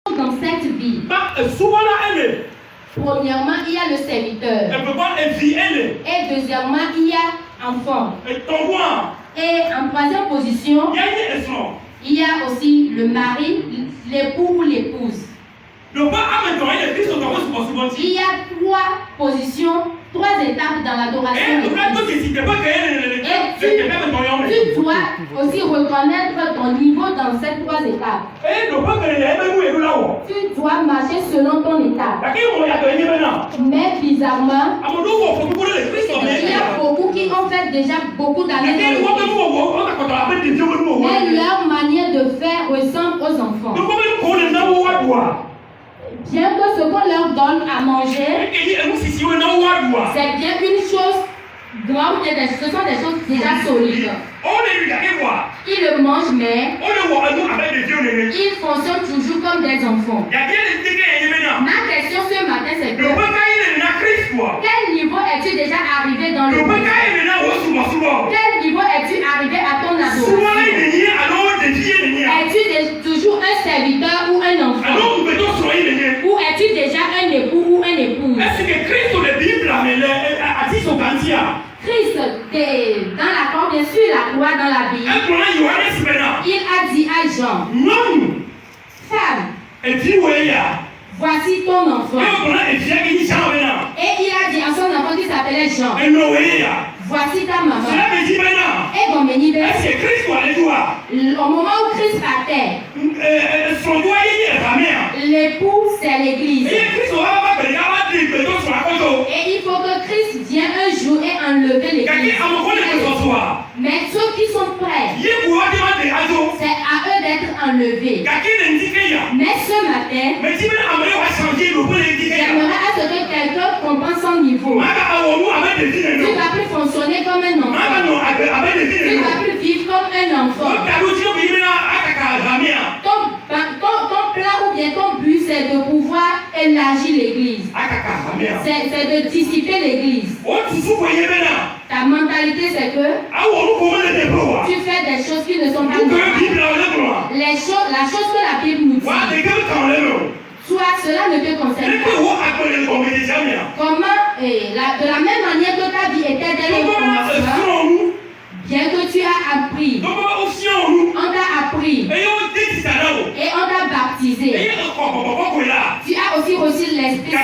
Dans cette vie, premièrement, il y a le serviteur. Et deuxièmement, il y a enfant. Et en troisième position, il y a aussi le mari, l'époux ou l'épouse. Il y a trois positions, trois étapes dans l'adoration. Et tu dois aussi reconnaître ton niveau dans ces trois étapes. Tu dois marcher selon ton étape. Mais bizarrement, il y a beaucoup qui ont fait déjà beaucoup d'années dans le Christ. Mais leur manière de faire ressemble aux enfants. Bien que ce qu'on leur donne à manger, c'est bien une chose grande, ce sont des choses déjà solides. Ils le mangent, mais ils fonctionnent toujours comme des enfants. Ma question ce matin, c'est que quel niveau es-tu déjà arrivé dans le monde? Quel niveau es-tu arrivé à ton adoration? Es-tu toujours un serviteur ou un enfant? Ou es-tu déjà un époux ou un épouse? Christ, dans la croix, bien sûr, la croix dans la Bible, il a dit à Jean, femme, voici ton enfant. Et il a dit à son enfant qui s'appelait Jean, voici ta maman. Et bon, au moment où Christ partait, l'époux, c'est l'église. Et il faut que Christ vienne un jour et enlever l'église. Mais ceux qui sont prêts, c'est à eux d'être enlevés. Mais ce matin, j'aimerais à ce que quelqu'un comprenne son niveau. Tu ne vas plus fonctionner comme un enfant. Tu ne vas plus vivre comme un enfant. Ton plan ou bien ton but, c'est de pouvoir élargir l'église. C'est de dissiper l'église. Ta mentalité, c'est que tu fais des choses qui ne sont pas normales. La chose que la Bible nous dit, toi, cela ne te concerne pas. Comment, de la même manière que ta vie était dès le commencement, bien que tu as appris, on t'a appris et on t'a baptisé, tu as aussi reçu l'Esprit Saint.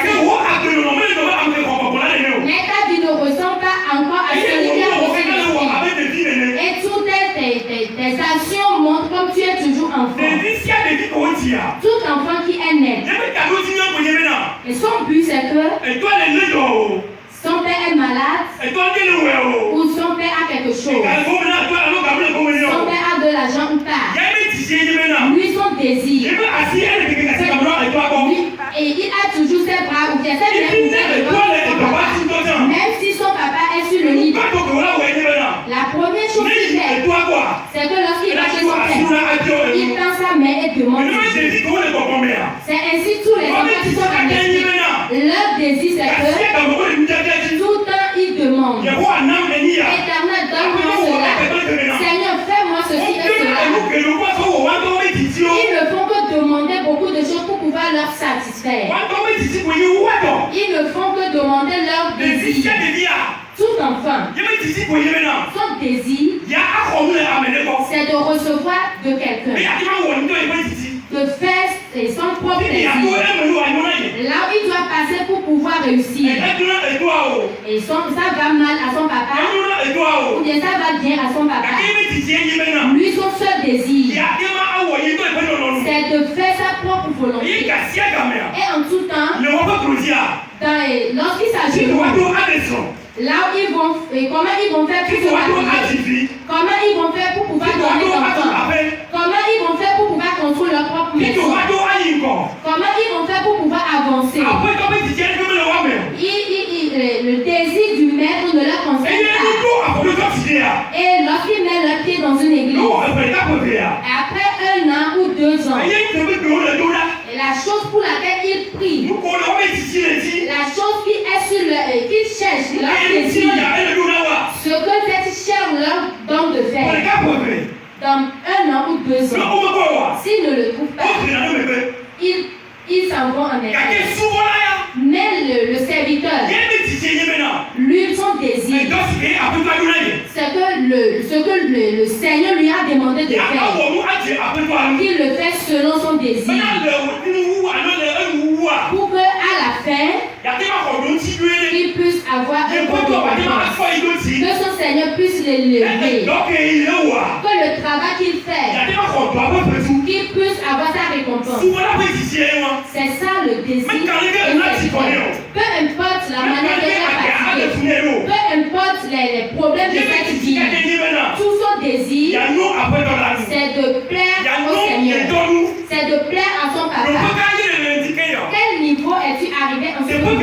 Mais ta vie ne ressemble pas encore à celui qui a reçu l'Esprit. Et toutes tes actions montrent comme tu es toujours enfant. Tout enfant qui est né. Et son but c'est que son père est malade ou son père a quelque chose. Son père a de l'argent ou pas. Lui son désir. Et il a toujours ses bras ou bien ses mains ouverts. Même si son papa est sur le lit. La première chose qu'il fait, c'est que lorsqu'il va chez son père, il tend sa main et demande. C'est ainsi tous les enfants qui sont dans l'esprit. Leur désir c'est que tout le temps ils demandent. Éternel, donne-moi cela. Seigneur, fais-moi ceci et cela. Ils ne font que demander beaucoup de choses pour pouvoir leur satisfaire. Ils ne font que demander leur désir. Tout enfant, son désir, c'est de recevoir de quelqu'un, de faire son propre désir. Là où il doit passer pour pouvoir réussir. Et ça va mal à son papa, ou bien ça va bien à son papa. Lui, son seul désir, c'est de faire sa propre volonté. Et en tout temps, lorsqu'il s'agit de là où ils vont, comment ils vont faire pour pouvoir vivre? Comment ils vont faire pour pouvoir donner d'enfants? Comment ils vont faire pour pouvoir construire leur propre maison? Comment ils vont faire pour pouvoir avancer? Le désir du maître ne leur concerne pas. Et lorsqu'ils mettent leur pied dans une église, après 1 an ou 2 ans, la chose pour laquelle ils prient, la chose qui est sur qu'ils cherchent, leur désir, ce que cette chair leur donne de faire, dans 1 an ou 2 ans, s'ils ne le trouvent pas, ils s'en vont en effet. Mais le serviteur, lui, son désir, c'est ce que le Seigneur lui a demandé de faire. Qu'il le fait selon son désir. Pour qu'à la fin, il puisse avoir un bon récompense. Que son Seigneur puisse l'élever. Que le travail qu'il fait, qu'il puisse avoir sa récompense. C'est ça le désir. Peu importe la manière de faire fatiguer, peu importe les problèmes de cette vie, tout son désir, c'est de plaire au Seigneur. C'est de plaire à son papa. Quel niveau es-tu arrivé en ce moment?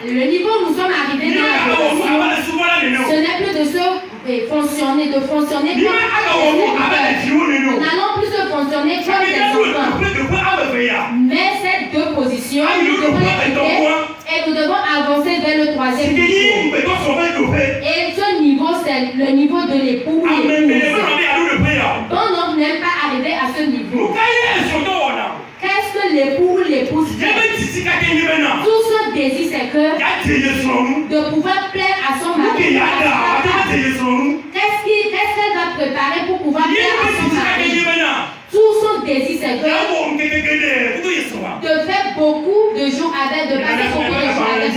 Le niveau où nous sommes arrivés dans la relation, ce n'est plus de fonctionner comme nous n'allons plus fonctionner comme des enfants. Mais ces deux positions, nous devons les quitter et nous devons avancer vers le troisième niveau. Et ce niveau, c'est le niveau de l'époux ou l'épouse. Bon homme n'aime pas arriver à ce niveau. Qu'est-ce que l'époux ou l'épouse fait? Tout son désir, c'est que de pouvoir plaire à son mari. Qu'est-ce qu'elle va préparer pour pouvoir plaire à son mari? Tout son désir, c'est que de faire beaucoup de jours avec, de passer beaucoup de jours avec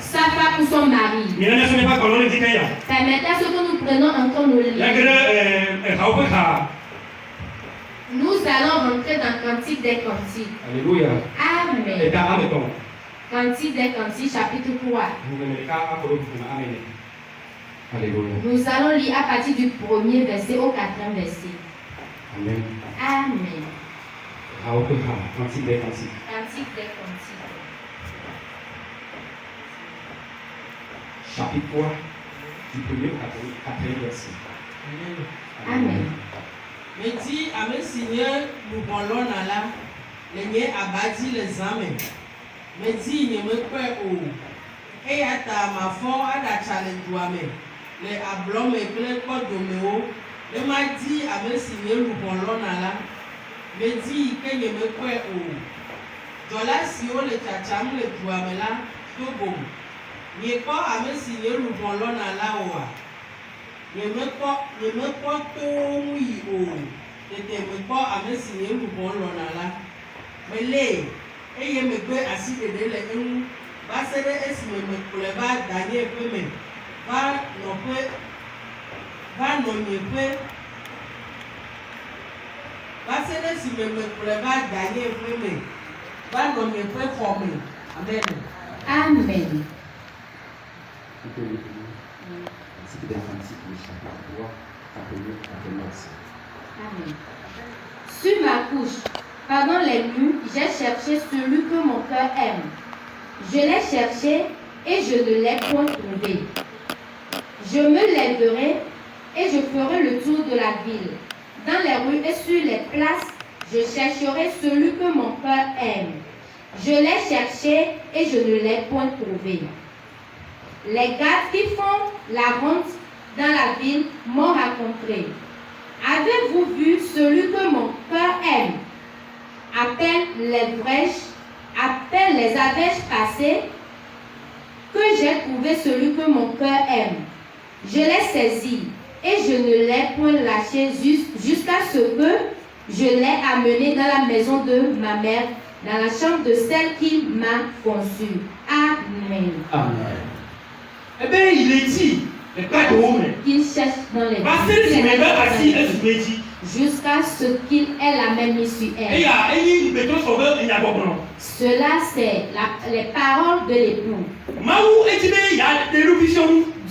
sa femme ou son mari. C'est maintenant ce que nous prenons encore nos livres. Nous allons rentrer dans Cantique des Cantiques. Alléluia. Amen. Cantique des Cantiques, chapitre 3. Alléluia. Nous allons lire à partir du 1er verset au 4e verset. Amen. Amen. Cantique des Cantiques. Cantique des Cantiques. Chapitre 3, du 1er au 4e verset. Amen. Me dit à mes seigneurs, nous parlons là, les miens abattis les âmes. Me dit, ne me crois où. Et à ta ma fond, à la challenge douame. Les ablons me plaît pas de méo. Le m'a dit à mes seigneurs, nous parlons là. Me dit que ne me crois où. Dola si on le tchacham le douame là, tout bon. N'y pas à mes seigneurs, nous parlons là ou. Je me crois tout oui oh. Je me crois à me signer le bon là. Mais les et je me peux assis de les va se est me pour va gagner peu mais va non peu va non peu va se si me pour va gagner peu mais va non peu former. Amen. Amen. Amen. Sur ma couche, pendant les nuits, j'ai cherché celui que mon cœur aime. Je l'ai cherché et je ne l'ai point trouvé. Je me lèverai et je ferai le tour de la ville. Dans les rues et sur les places, je chercherai celui que mon cœur aime. Je l'ai cherché et je ne l'ai point trouvé. Les gardes qui font la ronde dans la ville m'ont rencontré. Avez-vous vu celui que mon cœur aime? À peine les avais-je passées, que j'ai trouvé celui que mon cœur aime. Je l'ai saisi et je ne l'ai point lâché jusqu'à ce que je l'ai amené dans la maison de ma mère, dans la chambre de celle qui m'a conçue. Amen. Amen. Eh bien, il est dit, qu'il cherche dans les jusqu'à ce qu'il ait la même mise sur elle. Cela, c'est les paroles de l'époux.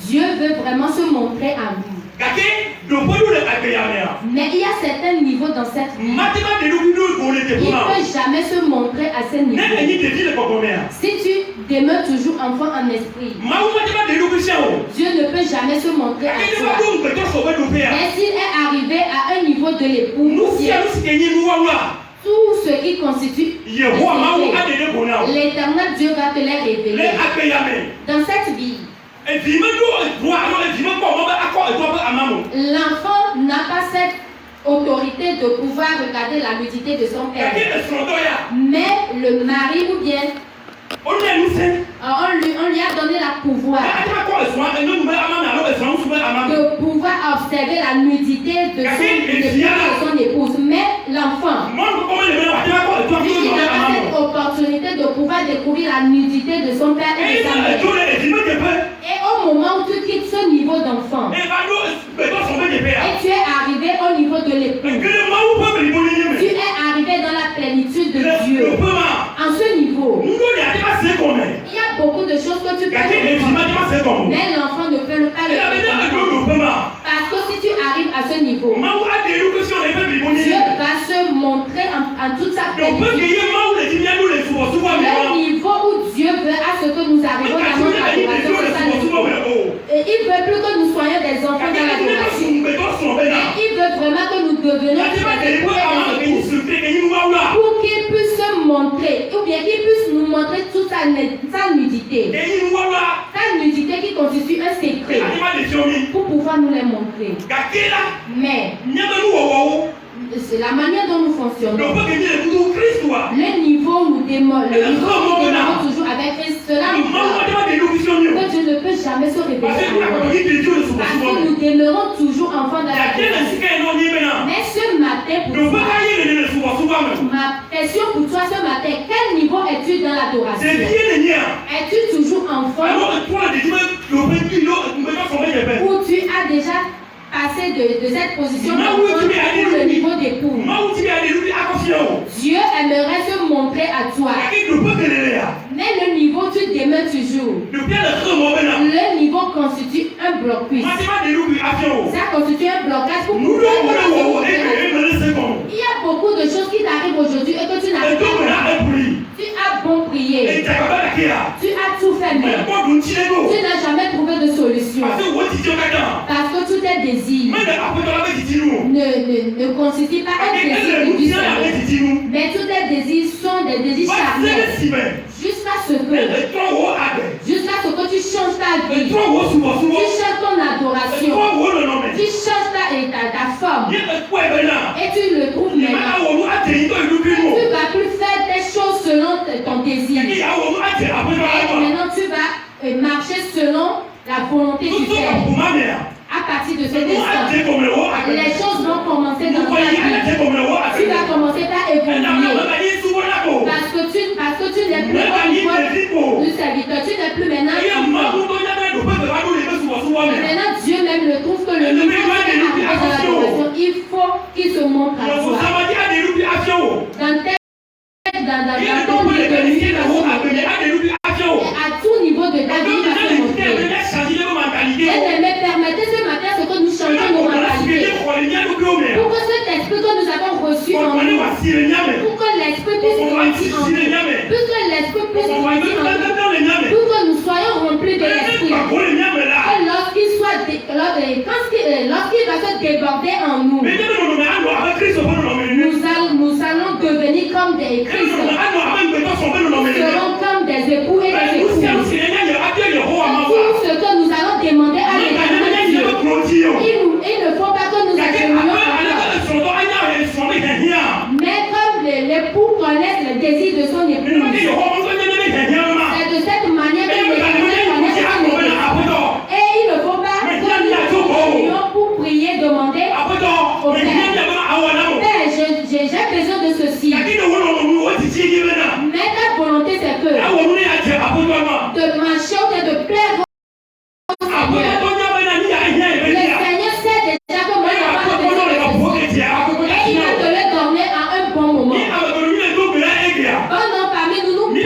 Dieu veut vraiment se montrer à nous. Mais il y a certains niveaux dans cette vie. Il ne peut jamais se montrer à ce niveau. Si tu demeures toujours enfant en esprit, Dieu ne peut jamais se montrer à toi. Mais s'il est arrivé à un niveau de l'époux, tout ce qui constitue l'Éternel Dieu va te les révéler. Dans cette vie, l'enfant n'a pas cette autorité de pouvoir regarder la nudité de son père. Mais le mari ou bien on lui a donné le pouvoir de pouvoir observer la nudité de son épouse. Mais l'enfant, il n'a pas cette opportunité de pouvoir découvrir la nudité de son père et de sa mère. Et au moment où tu quittes ce niveau d'enfant, et tu es arrivé au niveau de l'épouse, tu es arrivé dans la plénitude de Dieu. En ce niveau, il y a beaucoup de choses que tu peux faire, mais l'enfant ne peut pas le faire. Parce que si tu arrives à ce niveau, Dieu va se montrer en toute sa plénitude. Le niveau où Dieu veut à ce que nous arrivons dans notre adoration, et il veut plus que nous soyons des enfants dans l'adoration. Il veut vraiment que nous devenions des époux et des épouses. Pour qu'il puisse se montrer, ou bien qu'il puisse nous montrer toute sa nudité. Sa nudité qui constitue un secret. Pour pouvoir nous les montrer. Mais c'est la manière dont nous fonctionnons. Le niveau où nous démarrons toujours avec Christ, cela nous que Dieu ne peut jamais se révéler à nous. Parce que nous demeurons toujours enfants de la terre. Mais ce matin, pour toi, ma question pour toi ce matin, quel niveau es-tu dans l'adoration? Es-tu toujours enfant? Ou tu as déjà passer de cette position pour le niveau d'époux. Dieu aimerait se montrer à toi. Mais le niveau, tu demeures toujours. Le niveau constitue un blocus. Ça constitue un blocage pour pouvoir. Il y a beaucoup de choses qui t'arrivent aujourd'hui et que tu n'arrives pas. Tu as bon prier. Tu as tout fait, mais tu n'as jamais trouvé de solution. Parce que tous tes désirs ne constituent pas un désir du Seigneur. Mais tous tes désirs sont des désirs charnels. Jusqu'à ce que tu changes ta vie. Tu changes ton adoration. Tu changes ta forme. Et tu le trouves maintenant. Tu ne vas plus faire des choses selon ton désir. Et maintenant tu vas marcher selon la volonté du Père. À partir de cet instant, les choses vont commencer dans ta vie. Tu vas commencer à évoluer. Parce que tu n'es plus au niveau du serviteur. Tu n'es plus maintenant. Maintenant, Dieu même le trouve que le niveau est dans l'adoration. Il faut qu'il se montre à toi. Dans ton lieu de nuit, à tout niveau de ta vie, il va se montrer. Et permettez ce matin ce que nous changeons nos mentalités. Pour que cet esprit que nous avons reçu en nous, pour que l'esprit puisse grandir en nous, pour que l'esprit puisse grandir en nous, pour que nous soyons remplis de l'esprit. Et lorsqu'il va se déborder en nous, nous allons devenir comme des Christ. Nous serons comme des époux et des épouses. Tout ce que nous allons demander à l'éternel Dieu, il ne faut pas que nous accumulions encore. Mais comme l'époux connaît le désir de son épouse, c'est de cette manière que l'éternel connaît son épouse. Et il ne faut pas que nous accumulions pour prier, demander au Père. Père, j'ai besoin de ceci. Mais ta volonté c'est que de marcher et de plaire au Seigneur. Le Seigneur sait déjà que moi je n'ai pas besoin de ceci. Et il va te le donner à un bon moment. Pendant parmi nous, nous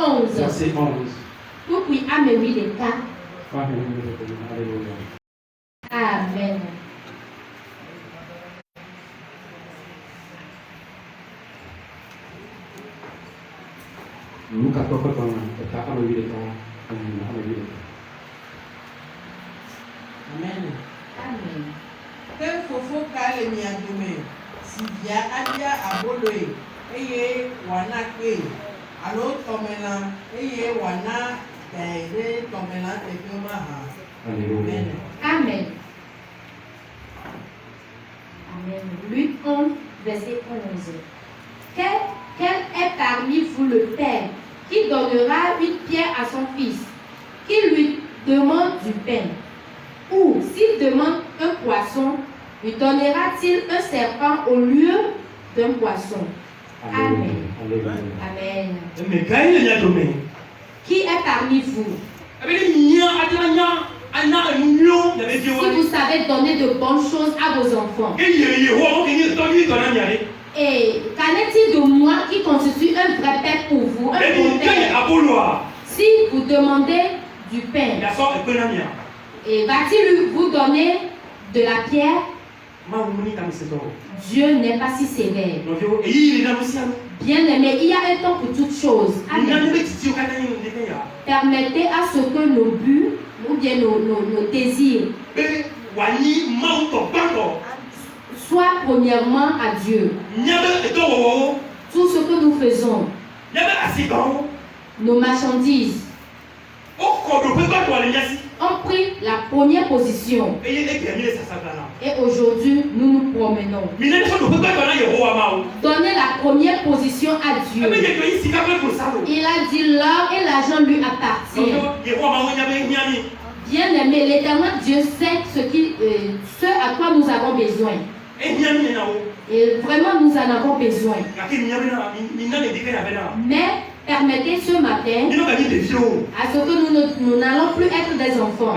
11. Verset 11. Tout puis Amen, oui, les cas. Alléluia. Amen. Luka toko tona, kita akan memberikan Amen. Amen. Amen. Que fofo ka le mia dome si via adia aboloe eye wana kwe alo tomena eye wana tede tomena tebe maha. Alléluia. Amen. Amen. Luc 11, verset 11. Quel est parmi vous le père qui donnera une pierre à son fils, qui lui demande du pain? Ou s'il demande un poisson, lui donnera-t-il un serpent au lieu d'un poisson? Amen. Amen. Qui est parmi vous? Si vous savez donner de bonnes choses à vos enfants. Et qu'en est-il de moi qui constitue un vrai père pour vous, un bon père? Si vous demandez du pain, et va-t-il vous donner de la pierre? Dieu n'est pas si sévère. Bien aimé, il y a un temps pour toutes choses. Amen. Permettez à ce que nos buts ou bien nos désirs soient premièrement à Dieu. Tout ce que nous faisons, nos marchandises, ont pris la première position. Et aujourd'hui, nous nous promenons. Donnez la première position à Dieu. Il a dit l'or et l'argent lui appartiennent. Bien aimé, l'Éternel Dieu sait ce à quoi nous avons besoin. Et vraiment, nous en avons besoin. Mais permettez ce matin à ce que nous n'allons plus être des enfants.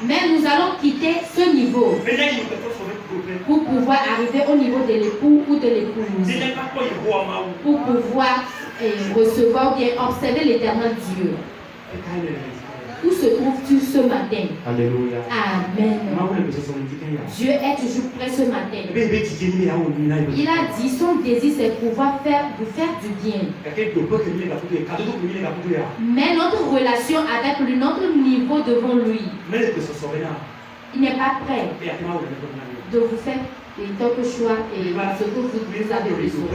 Mais nous allons quitter ce niveau pour pouvoir arriver au niveau de l'époux ou de l'épouse. Pour pouvoir recevoir ou bien observer l'Éternel Dieu. Où se trouves-tu ce matin? Alléluia. Amen. Dieu est toujours prêt ce matin. Il a dit son désir c'est pouvoir vous faire du bien. Mais notre relation avec lui, notre niveau devant lui, il n'est pas prêt de vous faire quelque choix et ce que vous avez besoin.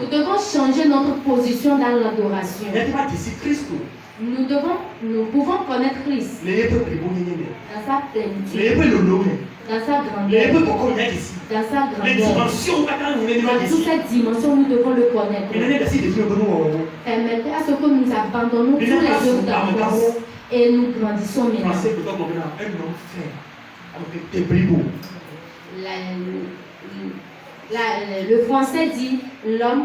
Nous devons changer notre position dans l'adoration. Nous pouvons connaître Christ dans sa plénitude, dans sa grandeur, dans sa grandeur. Dans toute cette dimension, nous devons le connaître. Permettez à ce que nous abandonnons tous les œuvres d'avance et nous grandissons maintenant. Le français dit l'homme,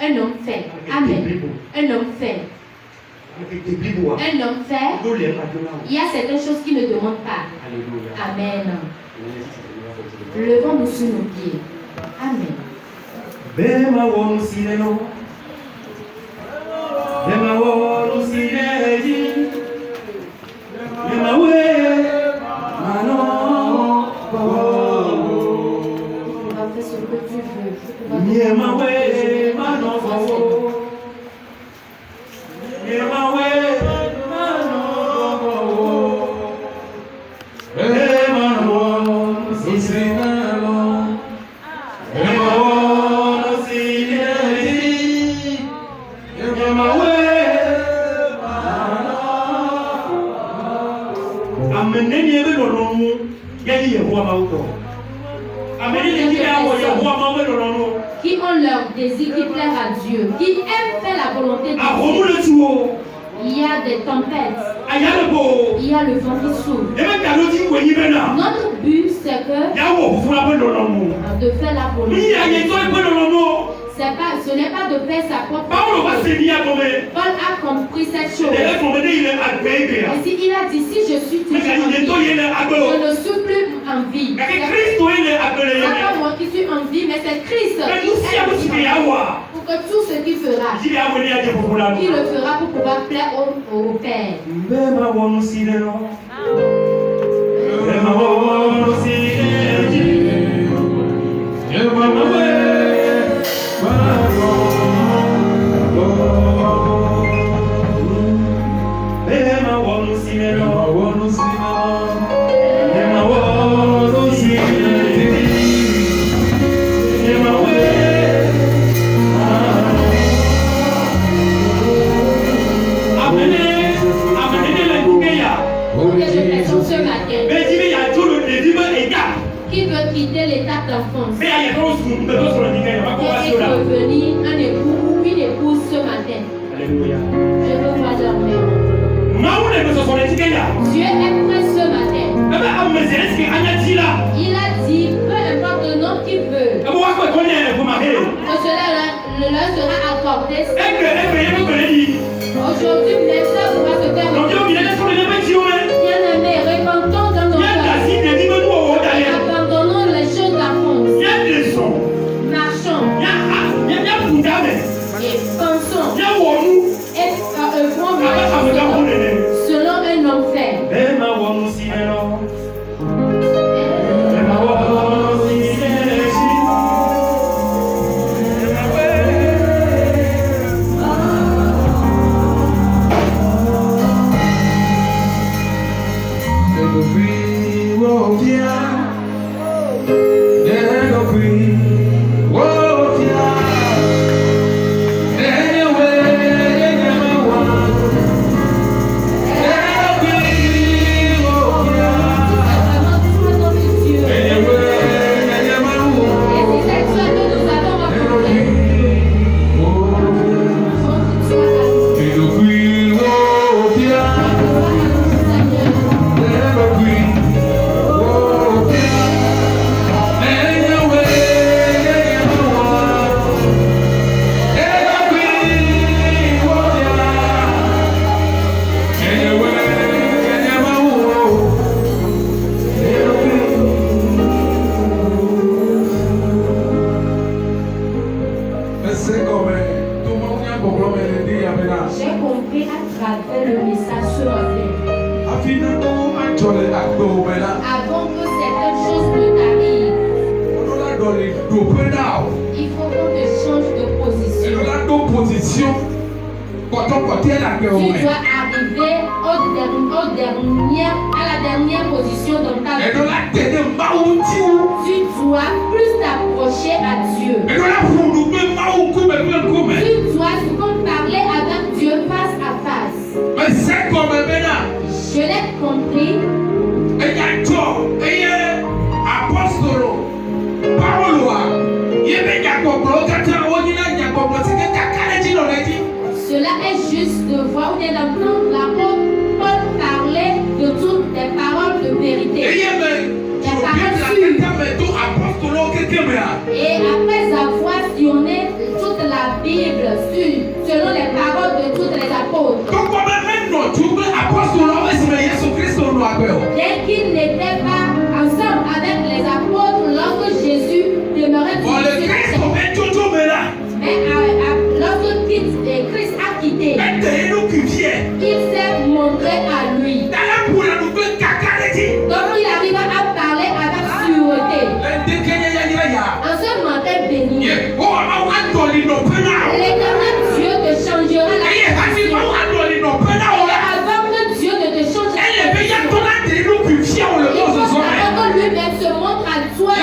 un homme fait. Amen. Un homme fait. Un homme fait. Il y a certaines choses qui ne demandent pas. Amen. Levons-nous sur nos pieds. Amen. Ce que tu veux. Qui ont leur désir, qui plaît à Dieu, qui aiment faire la volonté de Dieu. Il y a des tempêtes. Il y a le vent qui souffle. Notre but, c'est que de faire la volonté. Ce n'est pas de faire sa propre volonté. Paul a compris cette chose. Et si il a dit, si je suis toujours en vie, je ne suis plus en vie. Ce n'est pas moi qui suis en vie, mais c'est Christ qui est en vie. que tout ce qu'il fera, il le fera pour pouvoir plaire au Père. Qui veut quitter l'étape d'enfance et revenir un époux ou une épouse ce matin. Alléluia. Je veux voir leur mère. Dieu est prêt ce matin. Il a dit, peu importe le nom qu'il veut, que cela leur sera accordé. Aujourd'hui, maintenant, on va se faire. Bien-aimé, repentons dans nos cœurs. Abandonnons les choses d'enfance. Marchons. Et pensons. Et œuvrons selon un homme fait. J'ai compris à travers le message ce matin. Avant que certaines choses ne t'arrivent, il faut qu'on te change de position. Tu dois arriver à la dernière position dans ta vie. Tu dois plus t'approcher à Dieu. Tu dois parler avec Dieu face à face. Je l'ai compris. Cela est juste de voir ou bien d'entendre l'apôtre Paul parler de toutes les paroles de vérité. Les paroles sûres. Et après avoir sillonné toute la Bible selon les paroles de tous les apôtres. Dès qu'ils n'étaient pas ensemble avec les apôtres lorsque Jésus demeurait sur la terre. Mais lorsque Christ a quitté, il s'est montré à lui. Donc il arriva à parler avec sûreté. En ce matin béni, l'Éternel Dieu te changera la position. Et avant que Dieu ne te change la position, il faut que lui-même se montre à toi.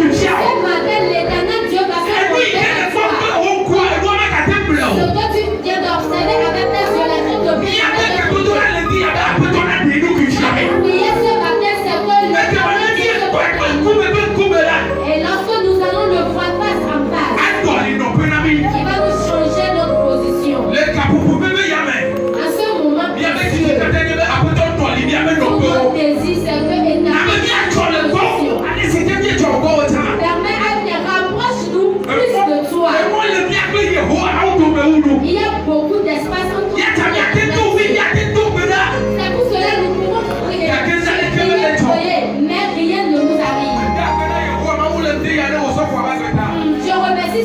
Ce matin, l'Éternel Dieu va se montrer à toi. Ce que tu viens d'observer avec tes yeux, les gens te prier ce matin, c'est que l'Éternel Dieu te prépare. Et lorsque nous allons le voir face en face, il va nous changer notre position. En ce moment, Dieu, notre désir, c'est que permet à te rapproche-nous plus de toi. Il y a beaucoup d'espace entre nous. C'est pour cela que nous pouvons prier, mais rien ne nous arrive. Je remercie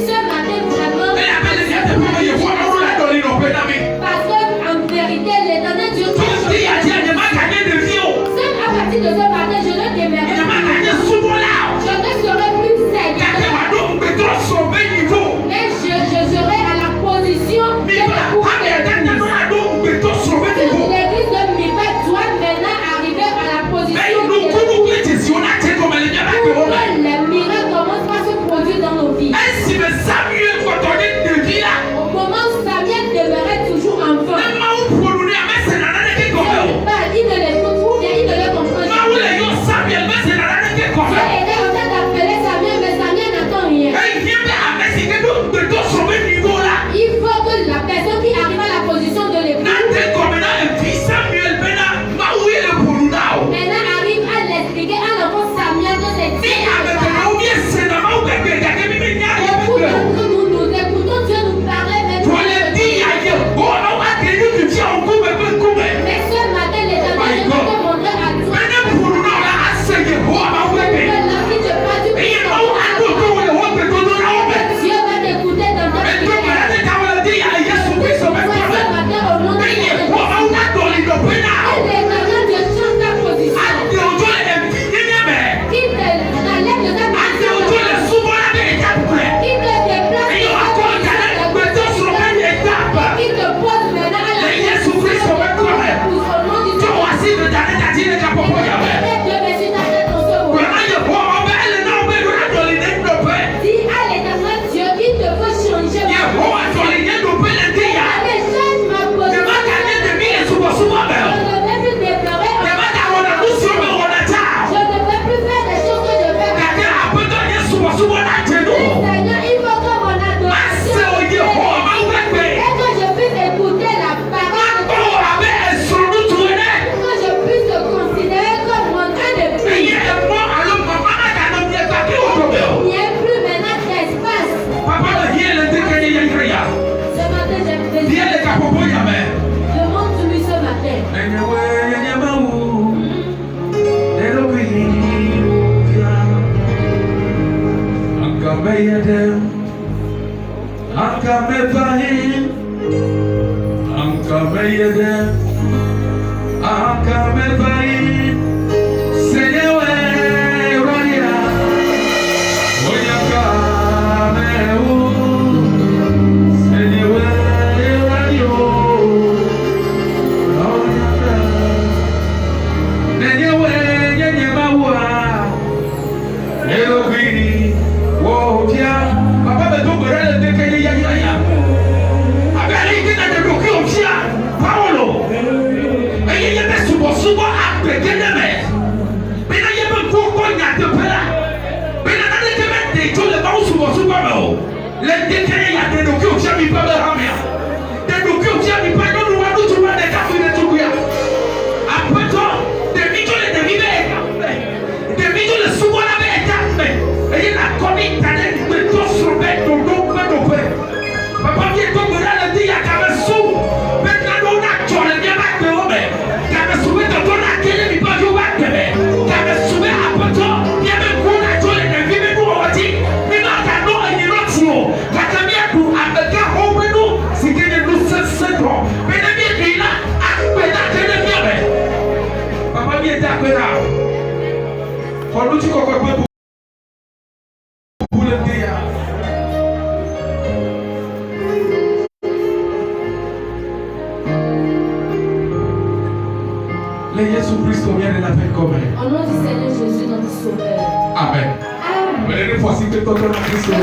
Au nom du Seigneur Jésus, notre Sauveur. Amen. Amen. Venez nous voici que ton nom Christ. Jésus,